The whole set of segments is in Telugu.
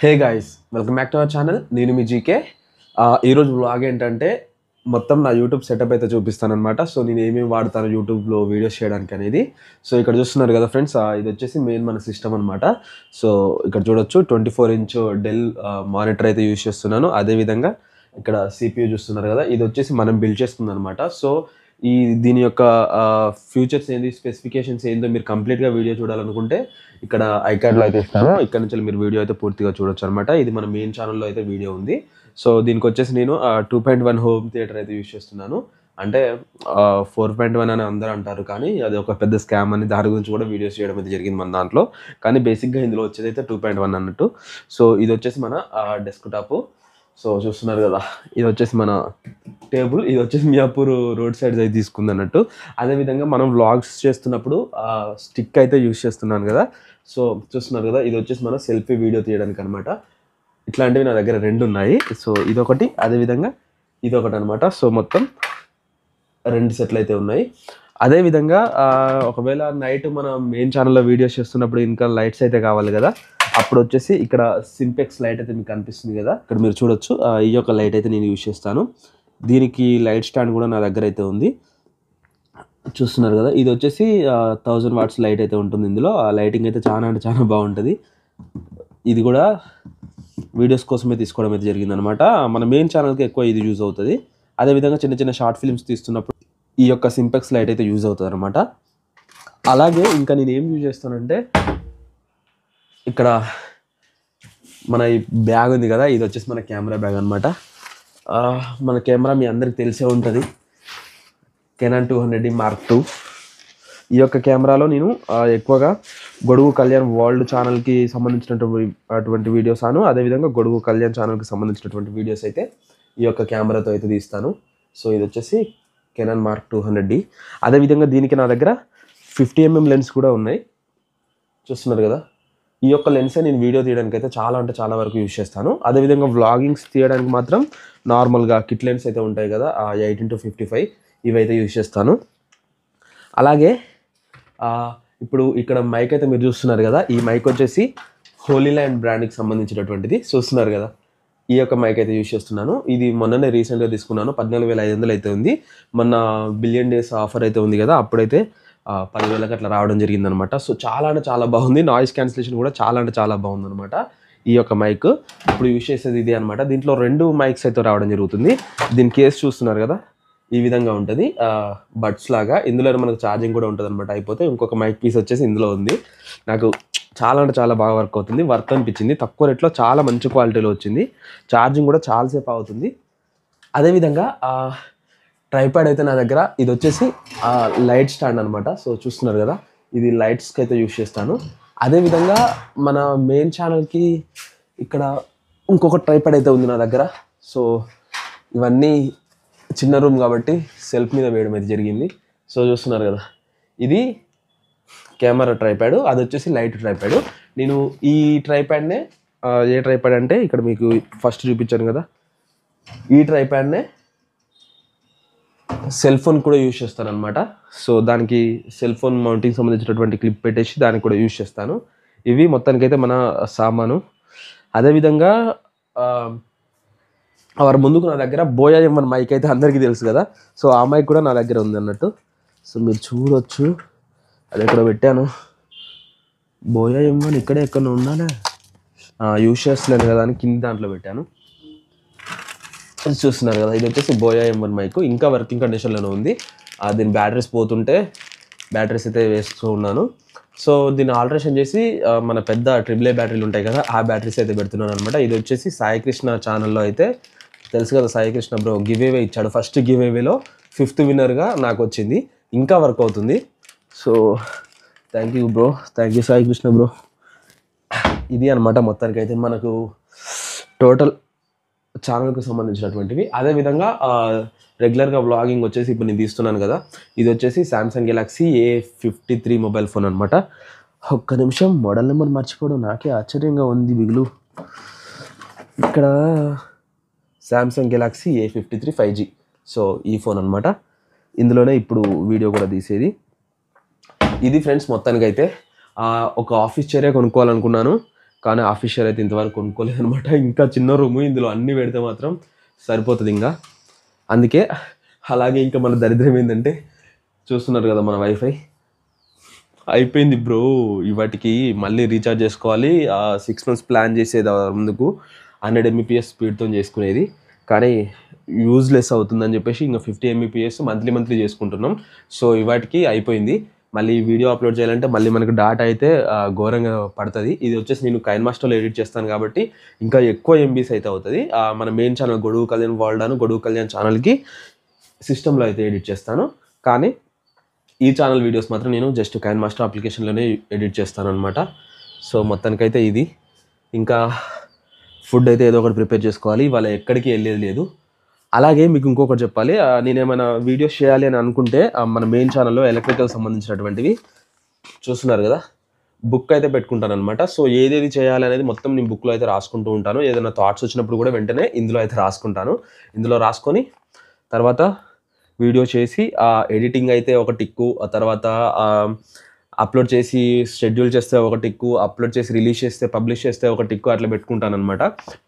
Hey guys, welcome back to our channel. నేను మీ జీకే. ఈరోజు వ్లాగ్ ఏంటంటే మొత్తం నా యూట్యూబ్ సెటప్ అయితే చూపిస్తాను అనమాట. సో నేను ఏమేమి వాడతాను యూట్యూబ్లో వీడియోస్ చేయడానికి అనేది. సో ఇక్కడ చూస్తున్నారు కదా ఫ్రెండ్స్, ఇది వచ్చేసి మెయిన్ మన సిస్టమ్ అనమాట. సో ఇక్కడ చూడొచ్చు 24" డెల్ మానిటర్ అయితే యూజ్ చేస్తున్నాను. అదేవిధంగా ఇక్కడ CPU చూస్తున్నారు కదా, ఇది వచ్చేసి మనం బిల్డ్ చేస్తుంది అనమాట. సో దీని యొక్క ఫ్యూచర్స్ ఏంది, స్పెసిఫికేషన్స్ ఏందో మీరు కంప్లీట్గా వీడియో చూడాలనుకుంటే ఇక్కడ ఐకార్డ్లో అయితే ఇస్తాను. ఇక్కడ నుంచి మీరు వీడియో అయితే పూర్తిగా చూడొచ్చు అనమాట. ఇది మన మెయిన్ ఛానల్లో అయితే వీడియో ఉంది. సో దీనికి వచ్చేసి నేను 2.1 హోమ్ థియేటర్ అయితే యూజ్ చేస్తున్నాను. అంటే 4.1 అని అందరూ అంటారు, కానీ అది ఒక పెద్ద స్కామ్ అని దాని గురించి కూడా వీడియోస్ చేయడం అయితే జరిగింది మన దాంట్లో. కానీ బేసిక్గా ఇందులో వచ్చేది అయితే 2.1 అన్నట్టు. సో ఇది వచ్చేసి మన డెస్క్టాప్. సో చూస్తున్నారు కదా, ఇది వచ్చేసి మన టేబుల్. ఇది వచ్చేసి మియాపూర్ రోడ్ సైడ్ అయితే తీసుకుంది అన్నట్టు. అదేవిధంగా మనం వ్లాగ్స్ చేస్తున్నప్పుడు స్టిక్ అయితే యూజ్ చేస్తున్నాను కదా. సో చూస్తున్నారు కదా, ఇది వచ్చేసి మన సెల్ఫీ వీడియో తీయడానికి అనమాట. ఇట్లాంటివి నా దగ్గర 2 ఉన్నాయి. సో ఇదొకటి, అదేవిధంగా ఇదొకటి అనమాట. సో మొత్తం 2 సెట్లు అయితే ఉన్నాయి. అదేవిధంగా ఒకవేళ నైట్ మన మెయిన్ ఛానల్లో వీడియోస్ చేస్తున్నప్పుడు ఇంకా లైట్స్ అయితే కావాలి కదా, అప్పుడు వచ్చేసి ఇక్కడ సింపెక్స్ లైట్ అయితే మీకు కనిపిస్తుంది కదా, ఇక్కడ మీరు చూడొచ్చు. ఈ యొక్క లైట్ అయితే నేను యూజ్ చేస్తాను. దీనికి లైట్ స్టాండ్ కూడా నా దగ్గర అయితే ఉంది. చూస్తున్నారు కదా, ఇది వచ్చేసి 1000 వాట్స్ లైట్ అయితే ఉంటుంది ఇందులో. ఆ లైటింగ్ అయితే చాలా అంటే చాలా బాగుంటుంది. ఇది కూడా వీడియోస్ కోసమే తీసుకోవడం అయితే జరిగిందనమాట. మన మెయిన్ ఛానల్కి ఎక్కువ ఇది యూజ్ అవుతుంది. అదేవిధంగా చిన్న చిన్న షార్ట్ ఫిల్మ్స్ తీస్తున్నప్పుడు ఈ యొక్క సింపెక్స్ లైట్ అయితే యూజ్ అవుతుంది అనమాట. అలాగే ఇంకా నేను ఏం యూజ్ చేస్తానంటే, ఇక్కడ మన ఈ బ్యాగ్ ఉంది కదా, ఇది వచ్చేసి మన కెమెరా బ్యాగ్ అనమాట. మన కెమెరా మీ అందరికి తెలిసే ఉంటుంది, కెనాన్ 200D Mark II. ఈ యొక్క కెమెరాలో నేను ఎక్కువగా గొడుగు కళ్యాణ్ వరల్డ్ ఛానల్కి సంబంధించినటువంటి వీడియోస్ అదేవిధంగా గొడుగు కళ్యాణ్ ఛానల్కి సంబంధించినటువంటి వీడియోస్ అయితే ఈ యొక్క కెమెరాతో అయితే తీస్తాను. సో ఇది వచ్చేసి కెనాన్ Mark 200D. అదేవిధంగా దీనికి నా దగ్గర 50mm లెన్స్ కూడా ఉన్నాయి. చూస్తున్నారు కదా, ఈ యొక్క లెన్సే నేను వీడియో తీయడానికి అయితే చాలా అంటే చాలా వరకు యూజ్ చేస్తాను. అదేవిధంగా వ్లాగింగ్స్ తీయడానికి మాత్రం నార్మల్గా కిట్ లెన్స్ అయితే ఉంటాయి కదా, 8x55 ఇవైతే యూజ్ చేస్తాను. అలాగే ఇప్పుడు ఇక్కడ మైక్ అయితే మీరు చూస్తున్నారు కదా, ఈ మైక్ వచ్చేసి హోలీ ల్యాండ్ బ్రాండ్కి సంబంధించినటువంటిది. చూస్తున్నారు కదా, ఈ యొక్క మైక్ అయితే యూజ్ చేస్తున్నాను. ఇది మొన్ననే రీసెంట్గా తీసుకున్నాను. 14,500 అయితే ఉంది. మొన్న బిలియన్ డేస్ ఆఫర్ అయితే ఉంది కదా, అప్పుడైతే 10,000కి అట్లా రావడం జరిగిందనమాట. సో చాలా అంటే చాలా బాగుంది. నాయిస్ క్యాన్సిలేషన్ కూడా చాలా అంటే చాలా బాగుందనమాట ఈ యొక్క మైక్. ఇప్పుడు యూజ్ చేసేది ఇది అనమాట. దీంట్లో 2 మైక్స్ అయితే రావడం జరుగుతుంది. దీని కేసు చూస్తున్నారు కదా, ఈ విధంగా ఉంటుంది, బడ్స్ లాగా. ఇందులో మనకు ఛార్జింగ్ కూడా ఉంటుంది అనమాట. అయిపోతే ఇంకొక మైక్ పీస్ వచ్చేసి ఇందులో ఉంది. నాకు చాలా అంటే చాలా బాగా వర్క్ అవుతుంది, వర్క్ అనిపించింది. తక్కువ రేట్లో చాలా మంచి క్వాలిటీలో వచ్చింది. ఛార్జింగ్ కూడా చాలాసేపు అవుతుంది. అదేవిధంగా ట్రైపాడ్ అయితే నా దగ్గర, ఇది వచ్చేసి లైట్ స్టాండ్ అనమాట. సో చూస్తున్నారు కదా, ఇది లైట్స్కి అయితే యూజ్ చేస్తాను. అదేవిధంగా మన మెయిన్ ఛానల్కి ఇక్కడ ఇంకొక ట్రైపాడ్ అయితే ఉంది నా దగ్గర. సో ఇవన్నీ చిన్న రూమ్ కాబట్టి సెల్ఫ్ మీద వేయడం అయితే జరిగింది. సో చూస్తున్నారు కదా, ఇది కెమెరా ట్రైపాడ్, అది వచ్చేసి లైట్ ట్రైపాడ్. నేను ఈ ట్రైపాడ్నే ఏ ట్రైపాడ్ అంటే ఇక్కడ మీకు ఫస్ట్ చూపించాను కదా, ఈ ట్రైపాడ్నే సెల్ ఫోన్ కూడా యూజ్ చేస్తాను అనమాట. సో దానికి సెల్ ఫోన్ మౌంటింగ్ సంబంధించినటువంటి క్లిప్ పెట్టేసి దానికి కూడా యూజ్ చేస్తాను. ఇవి మొత్తానికైతే మన సామాను. అదేవిధంగా వారి ముందుకు నా దగ్గర బోయా M1 మైక్ అయితే అందరికీ తెలుసు కదా. సో ఆ మైక్ కూడా నా దగ్గర ఉంది అన్నట్టు. సో మీరు చూడొచ్చు, అది ఎక్కడ పెట్టాను. బోయా M1 ఇక్కడే ఎక్కడ ఉండాలి, యూజ్ చేస్తలేను కదా అని కింద దాంట్లో పెట్టాను. చూస్తున్నారు కదా, ఇది వచ్చేసి బోయా M1 మైక్. ఇంకా వర్కింగ్ కండిషన్లోనే ఉంది. దీని బ్యాటరీస్ పోతుంటే బ్యాటరీస్ అయితే వేస్తూ ఉన్నాను. సో దీన్ని ఆల్టరేషన్ చేసి మన పెద్ద AAA బ్యాటరీలు ఉంటాయి కదా, ఆ బ్యాటరీస్ అయితే పెడుతున్నాను అనమాట. ఇది వచ్చేసి సాయి కృష్ణ ఛానల్లో అయితే తెలుసు కదా, సాయి కృష్ణ బ్రో గివేవే ఇచ్చాడు. ఫస్ట్ గివేవేలో 5th విన్నర్గా నాకు వచ్చింది. ఇంకా వర్క్ అవుతుంది. So thank you bro, thank you Sai Krishna bro. ఇది అనమాట మొత్తానికి అయితే మనకు టోటల్ ఛానల్కి సంబంధించినటువంటివి. అదేవిధంగా రెగ్యులర్గా వ్లాగింగ్ వచ్చేసి ఇప్పుడు నేను తీస్తున్నాను కదా, ఇది వచ్చేసి Samsung Galaxy A53 mobile phone అనమాట. ఒక్క నిమిషం, మోడల్ నెంబర్ మర్చిపోవడం నాకే ఆశ్చర్యంగా ఉంది బిగులు. ఇక్కడ Samsung Galaxy A53 5G. So ఈ ఫోన్ అనమాట. ఇందులోనే ఇప్పుడు వీడియో కూడా తీసేది. ఇది ఫ్రెండ్స్ మొత్తానికైతే ఒక ఆఫీస్ చైరే కొనుక్కోవాలనుకున్నాను. కానీ ఆఫీషియల్ అయితే ఇంతవరకు కొనుక్కోలేదనమాట. ఇంకా చిన్న రూము, ఇందులో అన్నీ పెడితే మాత్రం సరిపోతుంది ఇంకా. అందుకే అలాగే ఇంకా మన దరిద్రం ఏంటంటే చూస్తున్నారు కదా మన వైఫై అయిపోయింది బ్రో. వాటికి మళ్ళీ రీఛార్జ్ చేసుకోవాలి. 6 months ప్లాన్ చేసేది ముందుకు 100 Mbps స్పీడ్తో చేసుకునేది, కానీ యూజ్లెస్ అవుతుందని చెప్పేసి ఇంకా 50 Mbps మంత్లీ చేసుకుంటున్నాం. సో వాటికి అయిపోయింది. మళ్ళీ వీడియో అప్లోడ్ చేయాలంటే మళ్ళీ మనకు డాటా అయితే ఘోరంగా పడుతుంది. ఇది వచ్చేసి నేను కైన్మాస్టర్లో ఎడిట్ చేస్తాను కాబట్టి ఇంకా ఎక్కువ MBs అయితే అవుతుంది. మన మెయిన్ ఛానల్ గొడుగు కళ్యాణ్ వరల్డ్ అని గొడుగు కళ్యాణ్ ఛానల్కి సిస్టంలో అయితే ఎడిట్ చేస్తాను, కానీ ఈ ఛానల్ వీడియోస్ మాత్రం నేను జస్ట్ కైన్మాస్టర్ అప్లికేషన్లోనే ఎడిట్ చేస్తాను అనమాట. సో మొత్తానికైతే ఇది. ఇంకా ఫుడ్ అయితే ఏదో ఒకటి ప్రిపేర్ చేసుకోవాలి, ఇవాళ ఎక్కడికి వెళ్ళేది లేదు. అలాగే మీకు ఇంకొకటి చెప్పాలి, నేనేమైనా వీడియోస్ చేయాలి అని అనుకుంటే మన మెయిన్ ఛానల్లో ఎలక్ట్రికల్ సంబంధించినటువంటివి చూస్తున్నారు కదా, బుక్ అయితే పెట్టుకుంటాను అనమాట. సో ఏదేది చేయాలి అనేది మొత్తం నేను బుక్లో అయితే రాసుకుంటూ ఉంటాను. ఏదైనా థాట్స్ వచ్చినప్పుడు కూడా వెంటనే ఇందులో అయితే రాసుకుంటాను. ఇందులో రాసుకొని తర్వాత వీడియో చేసి ఎడిటింగ్ అయితే ఒక టిక్కు, ఆ తర్వాత అప్లోడ్ చేసి షెడ్యూల్ చేస్తే ఒక టిక్కు, అప్లోడ్ చేసి రిలీజ్ చేస్తే పబ్లిష్ చేస్తే ఒక టిక్కు, అట్లా పెట్టుకుంటాను అనమాట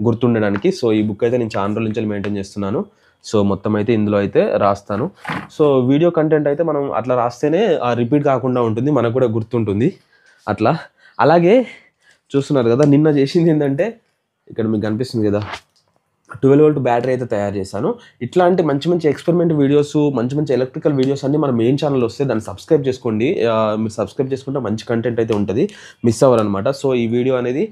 గుర్తుండడానికి. సో ఈ బుక్ అయితే నేను చాలా రోజుల నుంచి మెయింటైన్ చేస్తున్నాను. సో మొత్తం అయితే ఇందులో అయితే రాస్తాను. సో వీడియో కంటెంట్ అయితే మనం అట్లా రాస్తేనే రిపీట్ కాకుండా ఉంటుంది, మనకు కూడా గుర్తుంటుంది అట్లా. అలాగే చూస్తున్నారు కదా, నిన్న చేసింది ఏంటంటే ఇక్కడ మీకు కనిపిస్తుంది కదా 12V బ్యాటరీ అయితే తయారు చేశాను. ఇట్లాంటి మంచి ఎక్స్పెరిమెంట్ వీడియోస్, మంచి ఎలక్ట్రికల్ వీడియోస్ అన్నీ మన మెయిన్ ఛానల్ వస్తే దాన్ని సబ్స్క్రైబ్ చేసుకోండి. మీరు సబ్స్క్రైబ్ చేసుకుంటే మంచి కంటెంట్ అయితే ఉంటుంది, మిస్ అవ్వరనమాట. సో ఈ వీడియో అనేది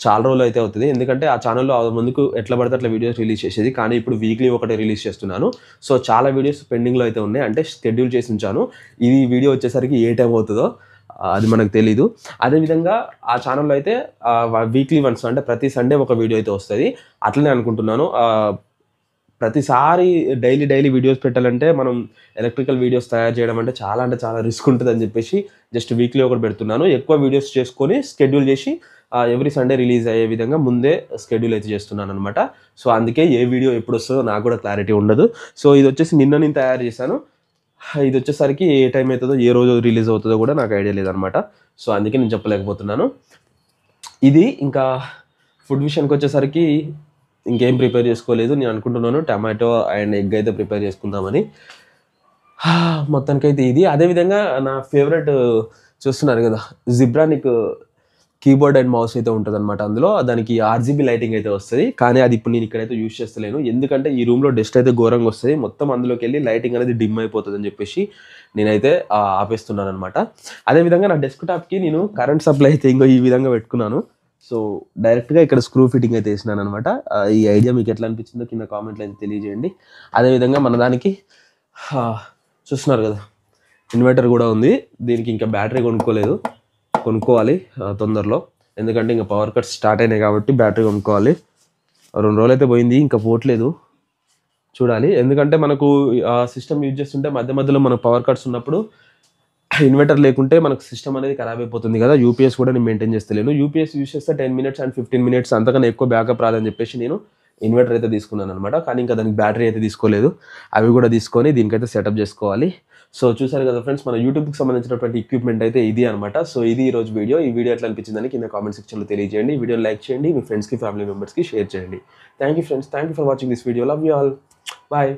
చాలా రోజులు అయితే అవుతుంది, ఎందుకంటే ఆ ఛానల్లో ముందుకు ఎట్లా పడితే అట్లా వీడియోస్ రిలీజ్ చేసేది, కానీ ఇప్పుడు వీక్లీ ఒకటే రిలీజ్ చేస్తున్నాను. సో చాలా వీడియోస్ పెండింగ్లో అయితే ఉన్నాయి, అంటే షెడ్యూల్ చేసి ఉంచాను. ఈ వీడియో వచ్చేసరికి ఏ టైం అవుతుందో అది మనకు తెలీదు. అదేవిధంగా ఆ ఛానల్లో అయితే వీక్లీ వన్స్ అంటే ప్రతి సండే ఒక వీడియో అయితే వస్తుంది, అట్లనే అనుకుంటున్నాను. ప్రతిసారి డైలీ వీడియోస్ పెట్టాలంటే మనం ఎలక్ట్రికల్ వీడియోస్ తయారు చేయడం అంటే చాలా రిస్క్ ఉంటుంది అని చెప్పేసి జస్ట్ వీక్లీ ఒకటి పెడుతున్నాను. ఎక్కువ వీడియోస్ చేసుకొని స్కెడ్యూల్ చేసి ఎవ్రీ సండే రిలీజ్ అయ్యే విధంగా ముందే స్కెడ్యూల్ అయితే చేస్తున్నాను అనమాట. సో అందుకే ఏ వీడియో ఎప్పుడు వస్తుందో నాకు కూడా క్లారిటీ ఉండదు. సో ఇది వచ్చేసి నిన్న నేను తయారు చేశాను, ఇది వచ్చేసరికి ఏ టైం అవుతుందో ఏ రోజు రిలీజ్ అవుతుందో కూడా నాకు ఐడియా లేదనమాట. సో అందుకే నేను చెప్పలేకపోతున్నాను. ఇది ఇంకా ఫుడ్ విషయానికి వచ్చేసరికి ఇంకేం ప్రిపేర్ చేసుకోలేదు. నేను అనుకుంటున్నాను టమాటో అండ్ ఎగ్ అయితే ప్రిపేర్ చేసుకుందామని. మొత్తానికైతే ఇది. అదేవిధంగా నా ఫేవరెట్ చూస్తున్నారు కదా, జిబ్రానిక్ కీబోర్డ్ అండ్ మౌస్ అయితే ఉంటుంది అనమాట. అందులో దానికి RGB లైటింగ్ అయితే వస్తుంది, కానీ అది ఇప్పుడు నేను ఇక్కడైతే యూజ్ చేస్తలేను, ఎందుకంటే ఈ రూమ్లో డస్ట్ అయితే ఘోరంగా వస్తుంది, మొత్తం అందులోకి వెళ్ళి లైటింగ్ అనేది డిమ్ అయిపోతుంది అని చెప్పేసి నేనైతే ఆపేస్తున్నాను అనమాట. అదేవిధంగా నా డెస్క్టాప్కి నేను కరెంట్ సప్లై అయితే ఇంకో ఈ విధంగా పెట్టుకున్నాను. సో డైరెక్ట్గా ఇక్కడ స్క్రూ ఫిట్టింగ్ అయితే వేసినాను అనమాట. ఈ ఐడియా మీకు ఎట్లా అనిపించిందో కింద కామెంట్లో అయితే తెలియజేయండి. అదేవిధంగా మన దానికి చూస్తున్నారు కదా, ఇన్వర్టర్ కూడా ఉంది. దీనికి ఇంకా బ్యాటరీ కొనుక్కోవాలి తొందరలో, ఎందుకంటే ఇంకా పవర్ కట్స్ స్టార్ట్ అయినాయి కాబట్టి బ్యాటరీ కొనుక్కోవాలి. 2 రోజులు అయితే పోయింది, ఇంకా పోవట్లేదు, చూడాలి. ఎందుకంటే మనకు సిస్టమ్ యూజ్ చేస్తుంటే మధ్యలో మన పవర్ కట్స్ ఉన్నప్పుడు ఇన్వర్టర్ లేకుంటే మనకు సిస్టమ్ అనేది ఖరాబ్ అయిపోతుంది కదా. యూపీఎస్ కూడా నేను మెయింటైన్ చేస్తలేను. యూపీఎస్ యూజ్ చేస్తే 10 minutes అండ్ 15 minutes, అంతకన్నా ఎక్కువ బ్యాకప్ రాదని చెప్పేసి నేను ఇన్వర్టర్ అయితే తీసుకున్నాను అనమాట. కానీ ఇంకా దానికి బ్యాటరీ అయితే తీసుకోలేదు, అవి కూడా తీసుకొని దీనికైతే సెటప్ చేసుకోవాలి. సో చూసారు కదా ఫ్రెండ్స్, మన యూట్యూబ్కి సంబంధించినటువంటి ఎక్విప్మెంట్ అయితే ఇది అనమాట. సో ఇది ఈరోజు వీడియో. ఈ వీడియో ఎట్లా అనిపించిందని కింద కామెంట్ సెక్షన్లో తెలియజేయండి. ఈ వీడియోని లైక్ చేయండి, మీ ఫ్రెండ్స్కి ఫ్యామిలీ మెంబర్స్కి షేర్ చేయండి. Thank you friends, thank you for watching this video. Love you all, bye.